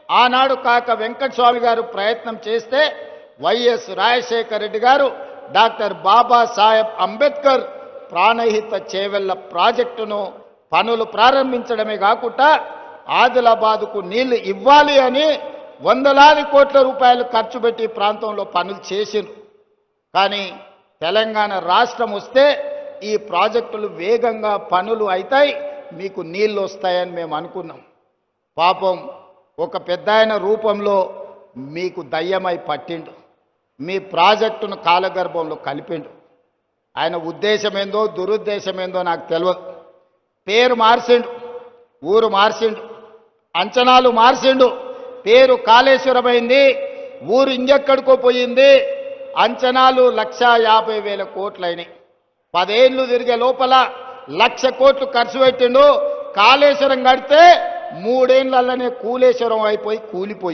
ఆనాడు కాక వెంకటస్వామి గారు ప్రయత్నం చేస్తే వైఎస్ రాజశేఖర రెడ్డి గారు డాక్టర్ బాబాసాహెబ్ అంబేద్కర్ ప్రాణహిత చేవెళ్ల ప్రాజెక్టును పనులు ప్రారంభించడమే కాకుండా ఆదిలాబాద్కు నీళ్లు ఇవ్వాలి అని వందలాది కోట్ల రూపాయలు ఖర్చు పెట్టి ప్రాంతంలో పనులు చేసిండ్రు. కానీ తెలంగాణ రాష్ట్రం వస్తే ఈ ప్రాజెక్టులు వేగంగా పనులు అవుతాయి, మీకు నీళ్లు వస్తాయని మేము అనుకున్నాం. పాపం ఒక పెద్దాయన రూపంలో మీకు దయ్యమై పట్టిండు, మీ ప్రాజెక్టును కాలగర్భంలో కలిపిండు. ఆయన ఉద్దేశం ఏందో దురుద్దేశం ఏందో నాకు తెలియదు. పేరు మార్చిండు, ఊరు మార్చిండు, అంచనాలు మార్చిండు. పేరు కాళేశ్వరమైంది, ఊరు ఇంకెక్కడికో పోయింది. అంచనాలు 1,50,000 కోట్లయినాయి. 10 ఏళ్ళు తిరిగే లోపల 1,00,000 కోట్లు ఖర్చు పెట్టిండు. కాళేశ్వరం కడితే 3 ఏళ్లలోనే కూలేశ్వరం అయిపోయి కూలిపోయి